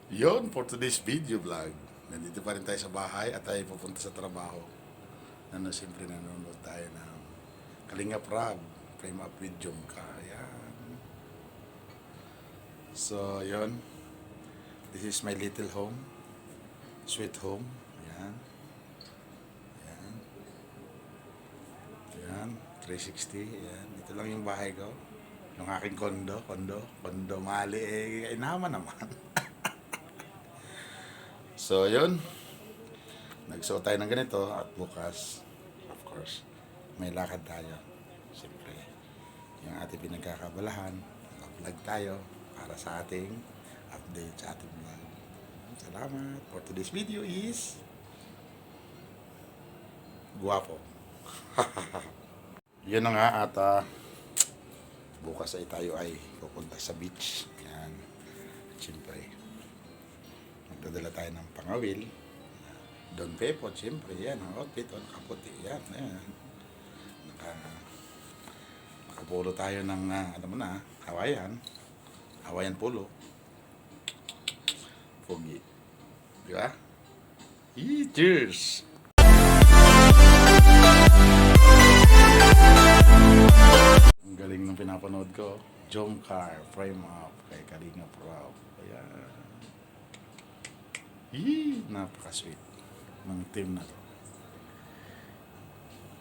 Yon for today's video vlog. Nandito pa rin tayo sa bahay at tayo pupunta sa trabaho. Siyempre nanonood tayo ng Kalinga Prab, Frame Up with Jomka. Yan. So, yon. This is my little home. Sweet home. Yan. Yan. Yan. 360. Yan. Ito lang yung bahay ko. Yung aking kondo. Mali. Inaman naman. So, yun. Nagsuot tayo ng ganito at bukas, of course, may lakad tayo. Siyempre, yung ating pinagkakabalahan, vlog tayo para sa ating update sa ating vlog. Salamat. For today's video is guwapo. Yun na nga at bukas ay tayo ay pupunta sa beach. Yan. Siyempre, magdadala tayo ng pangawil. Don Pepo, siyempre, yan, ang outfit, nakaputi, yan, yan. Nakapulo tayo ng, alam mo na, Hawaiian polo. Pogi. Di ba? Cheers! Ang galing ng pinapanood ko, Jomcar, Frame Up, kay Kalinga Prab. Ayan. Napaka-sweet ng team na to.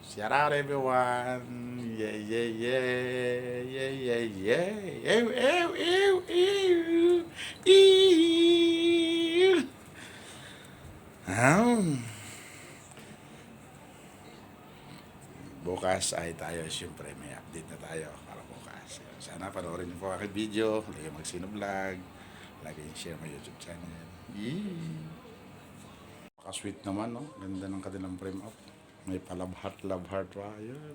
Shout out everyone! Yeah, yeah, yeah! Yeah, yeah, yeah! Ew, ew, ew, ew! Ew! Bukas ay tayo, siyempre may update na tayo para bukas. Sana panoorin niyo po aking video, lagi Magsino Vlog, lagi share my YouTube channel. Yee! Sweet naman, no? Ganda ng kanilang frame up. May pa-love heart pa. Ayan.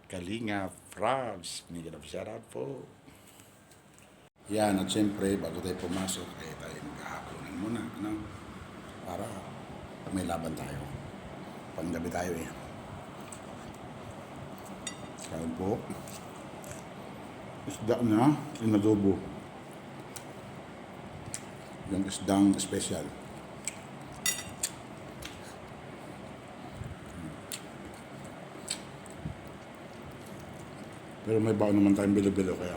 Kalinga Prabs. Miguel of shoutout po. Yan, at siyempre, bago tayo pumasok, ay tayo maghahaponan muna, ano? Para may laban tayo. Panggabi tayo eh. Kain po. Isda na, inadobo. Yung isdang special. Pero may baon naman tayong bilo-bilo kaya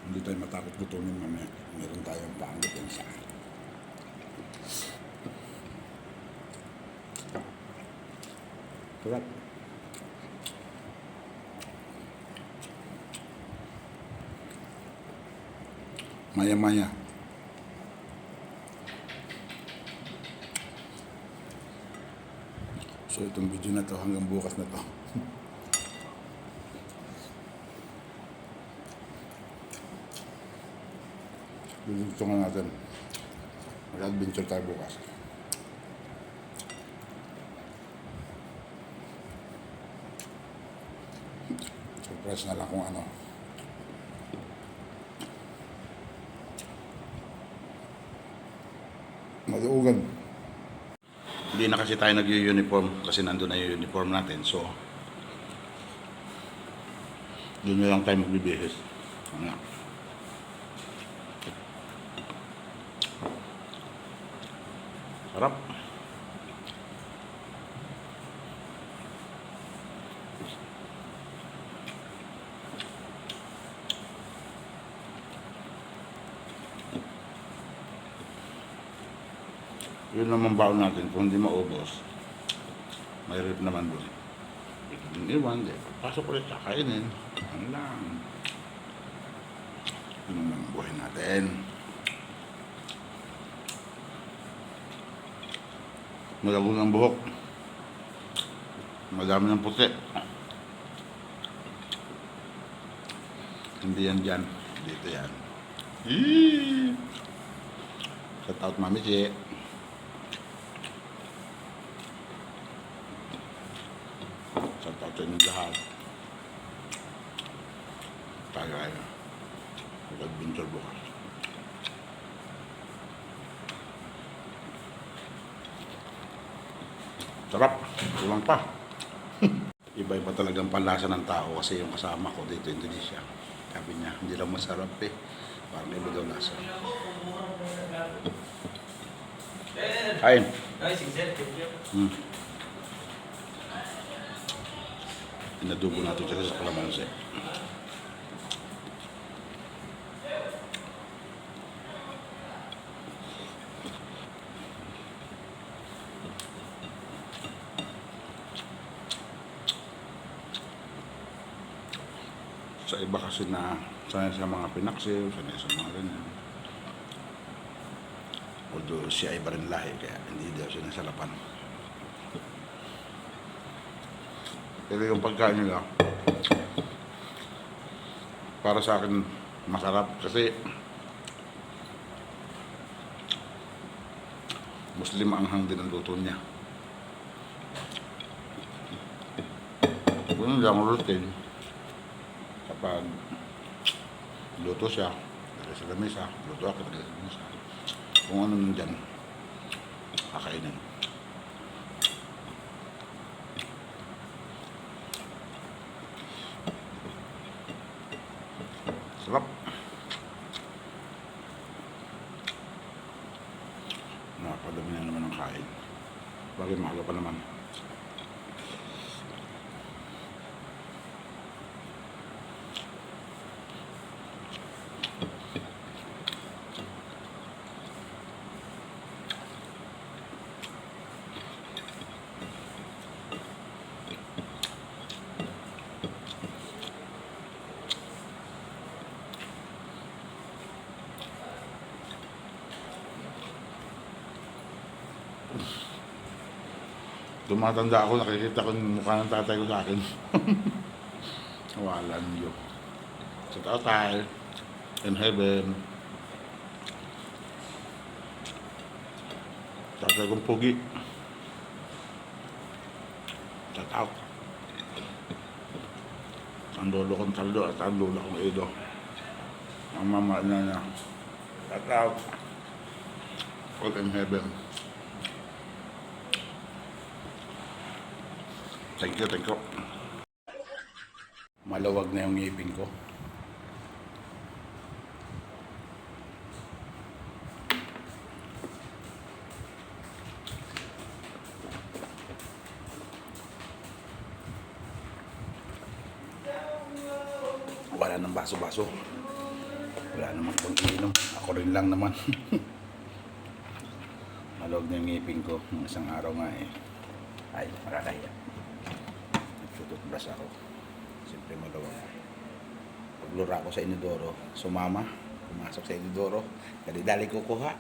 hindi tayo matakot gutumin mamaya. Meron tayong panggutin sa sarap. Maya-maya. So itong video na to hanggang bukas na to. Gusto nga natin. Mag-adventure tayo bukas. Surprise na lang kung ano. Maluugan. Hindi na kasi tayo nag-uniform kasi nandun na yung uniform natin. So, doon na lang tayo magbibihis. Ano? Sarap. Yun naman baon natin. Kung hindi maubos, may rip naman doon. Yung iwan, pasok ulit sa kainin. Ano lang. Yun naman ang buhay natin. Malabo ng buhok. Madami ng puti. Hindi yan dyan. Dito yan. Eee! Shout out Mami Che. Shout out sa inyong lahat. Tayo ay mag-adventure bukas. Sarap. Kulang pa. Iba-iba talagang panlasa ng tao kasi yung kasama ko dito Indonesia. Sabi niya, hindi lang masarap eh. Parang iba daw lasa. Kain. Ay, sige sir, thank you. Inadubo natin siya sa kalamansi. Sa iba kasi na sanay sa mga pinaksil, sanay sa mga ganyan. Although siya iba rin lahi, kaya hindi daw siya nasarapan. Pero yung pagkain nila, para sa akin, masarap kasi Muslim anghang din ang luto niya. Kung lang routine, kapag luto siya, lagay sa lamesa, luto ako, lagay sa lamesa. Kung ano nandyan, kakainin. Sarap. Nakakadami na naman ang kain. Bagay mahalo pa naman. Tumatanda ako, nakikita ko yung mukha ng tatay ko sa akin. Walan yun. Sa tatay, in heaven. Tatay kong pugi. Shout out. Ang lolo kong Taldo at ang lolo kong Edo. Ang mama niya. Shout out. All in heaven. Thank you, thank you. Malawag na yung ngipin ko. Wala nang baso-baso. Wala namang pang-inom. Ako rin lang naman. Malawag na yung ngipin ko. Nung isang araw nga eh. Ay, makakahiya. Nagtututbrush ako. Siyempre malawag. Paglura ako sa inidoro, sumama. Pumasok sa inidoro. Dali-dali kukuha.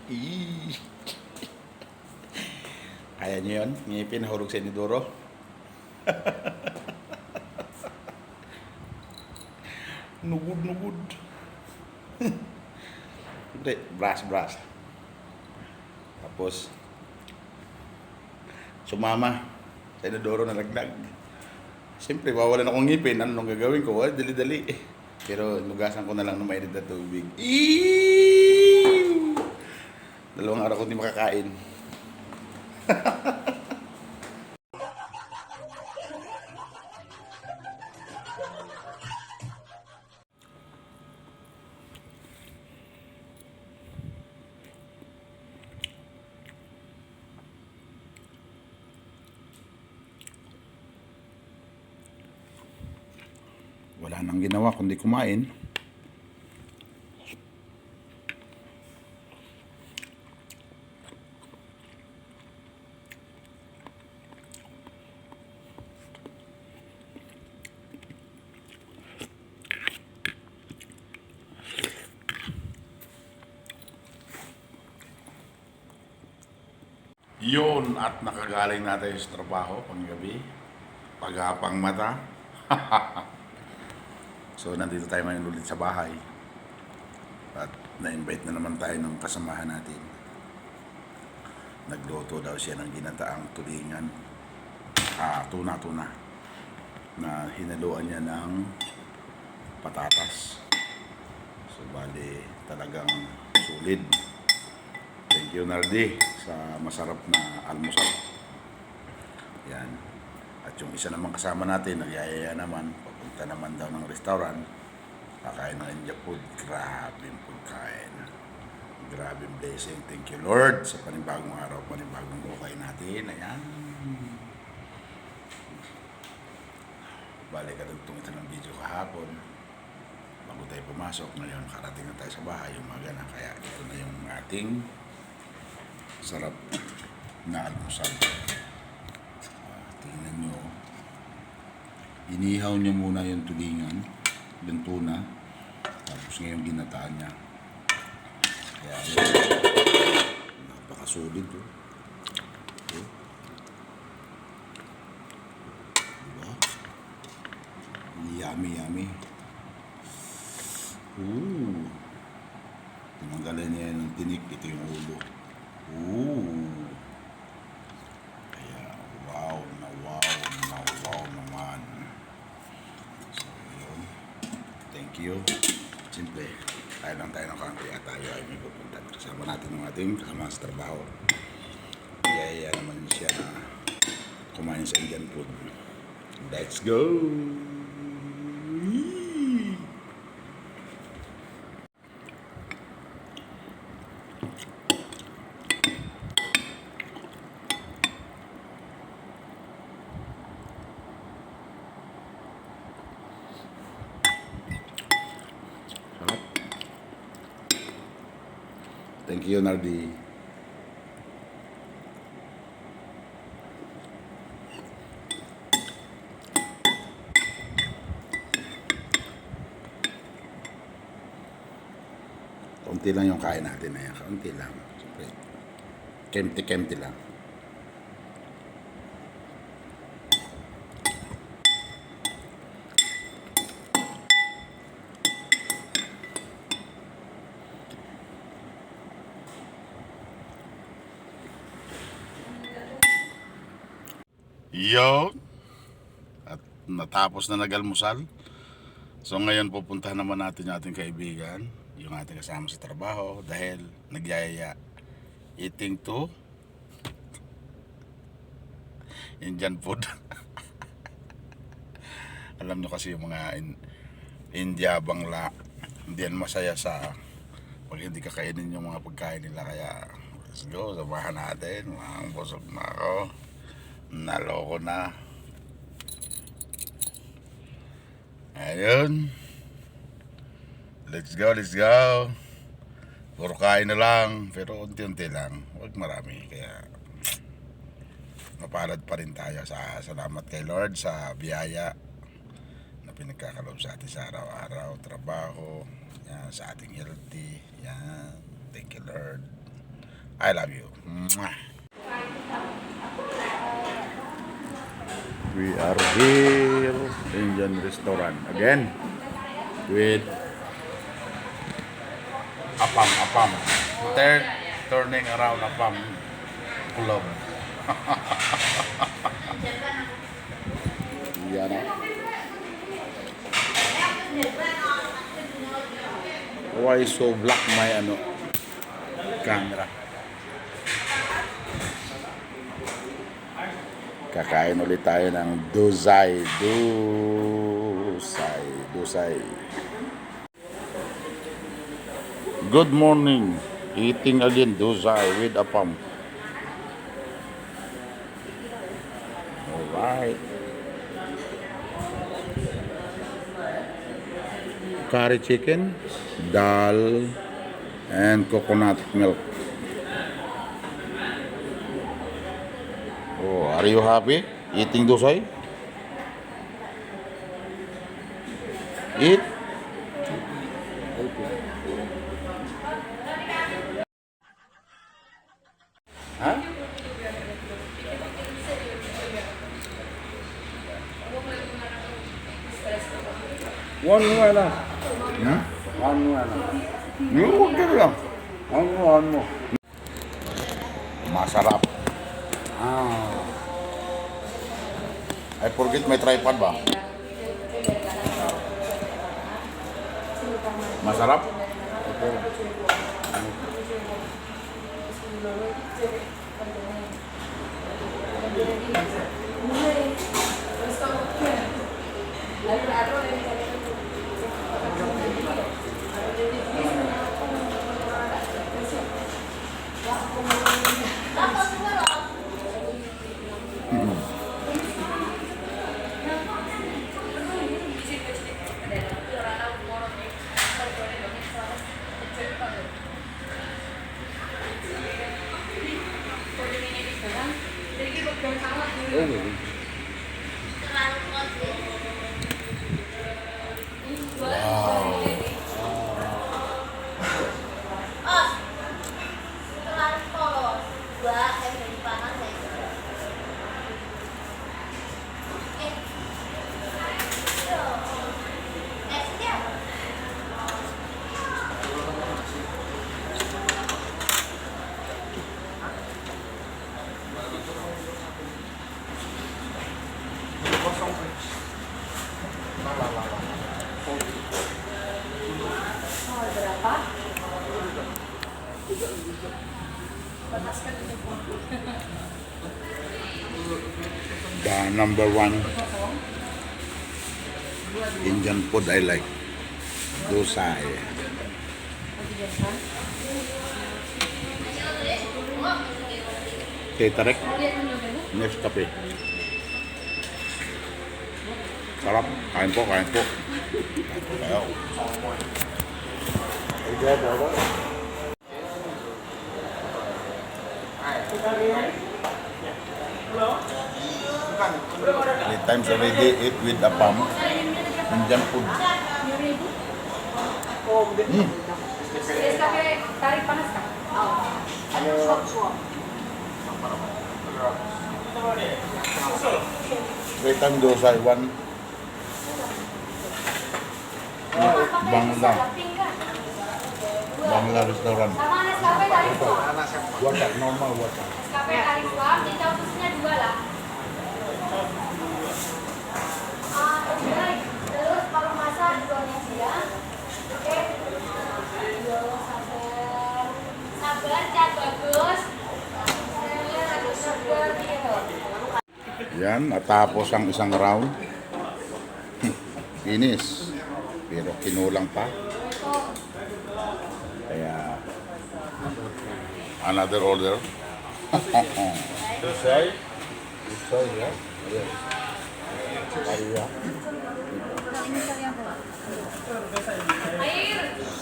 Eee! Kaya nyo yun? Ngipin, nahurog sa inidoro. Nugod. Hindi, brush. Tapos, sumama sa inodoro, nalaglag. Siyempre, mawalan akong ngipin. Ano nung gagawin ko? Well, dali-dali. Pero, nugasan ko na lang ng mainit na tubig. Eeeew! 2 araw ko hindi makakain. Wala nang ginawa kundi kumain. Yun, at nakagaling natin sa trabaho panggabi. Pagapang mata. So, nandito tayo ngayon ulit sa bahay. At na-invite na naman tayo ng kasamahan natin. Nagluto daw siya ng ginataang tulingan. Tuna. Na hinaluan niya ng patatas. So, bali talagang sulit. Thank you, Nardi, sa masarap na almusal. Yan. At yung isa namang kasama natin, nagyayaya naman, papunta naman daw ng restaurant. Kakain ng India food. Grabe yung pagkain. Grabe yung blessing. Thank you, Lord, sa panibagong araw, panibagong buhay natin. Ayan. Balik ka dugtong ito ng video kahapon. Bago tayo pumasok, ngayon karating na tayo sa bahay, umaga na. Kaya ito na yung ating sarap na almusal. Tingnan nyo. Inihaw niya muna yung tulingan, yung tuna. Tapos ngayon ginataan niya. Kaya napakasolid. Oh. Okay. Diba? Yummy, yummy. Ooh. Tinanggalan niya ng tinik. Ito yung ulo. Ooh. Kaya wow na wow naman. So yun. Thank you. Simple. Tayo lang tayo ng country at tayo ay may pupunta. Kasama natin ng ating kasama sa trabaho. Kaya naman siya na kumain sa Indian food. Let's go! Thank you, Nardi. Kaunti lang yung kain natin na yan. Kaunti lang. Siyempre, kemti-kemti lang. Yo! At natapos na nag-almusal. So ngayon pupuntahan naman natin yung ating kaibigan, yung ating kasama sa trabaho, dahil nagyayaya eating to Indian food. Alam nyo kasi yung mga India bangla, hindi yan masaya sa pag hindi kakainin yung mga pagkain nila. Kaya let's go, samahan natin. Mga busog na ako, naloko na. Ayun. Let's go, let's go. Puro kain na lang, pero unti-unti lang, huwag marami. Kaya mapalad pa rin tayo. Salamat kay Lord sa biyaya na pinagkakaloob sa atin sa araw-araw, trabaho, yan, sa ating healthy. Yan. Thank you, Lord. I love you. Mwah. We are here Indian restaurant again with Apam. Third turning around Apam Club. Yan. Why so black my camera? Kakain ulit tayo ng dosai. Good morning. Eating again dosai with Apam. Alright. Curry chicken, dal, and coconut milk. Oh, are you happy eating dosai? Eat. Huh? One more lang. Hmm? One more lang. Huwag ka lang. One more. Masarap. I forget may tripod ba? Masarap? Okay. Berapa? Panas kan ini. The number one Indian food I like. Dosa. Teh tarik. Next kape. Sarap. Kain po, kain po. Ayo. Many times already eat with apam. Indian food. Tarik panas kan? Three times dosa, one Bangla. Bangla restaurant. Sama Nescafe tarik dua. Water, normal water. Nescafe tarik dua, jadi khususnya dua lah. Baik. Terus kalau masak duanya ya. Oke. Yo, sabar. Sabar, cat bagus. Sabar gitu. Yan, natapos ang isang round. Finish. Pero kinulang pa. Kaya, another order. Dosai. Dosai, ya.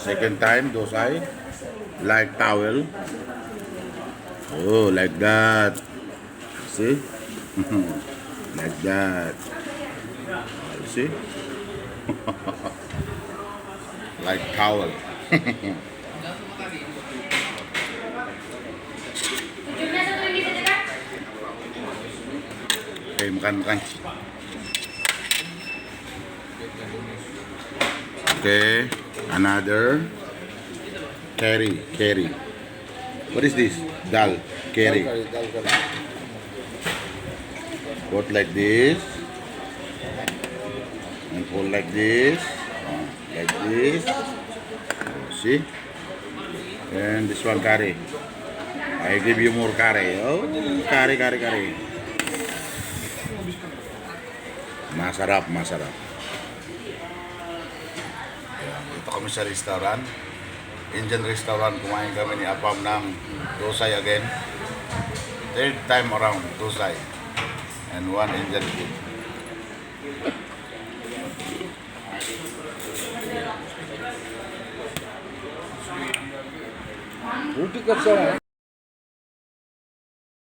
Second time, dosai. Like towel. Oh, like that. See? Like that. You see? Like towel. Ujungnya satu lagi saja kan? Okay, makan. Okay, another curry. What is this? Dal, curry. Put like this. And pull like this. Like this. See? And this one curry. I give you more curry. Oh, curry. Masarap. Ito kami sa restaurant. Indian restaurant. Kumain kami ni Apam ng dosai again. Third time around, dosai. And one Indian food. Roti kacang.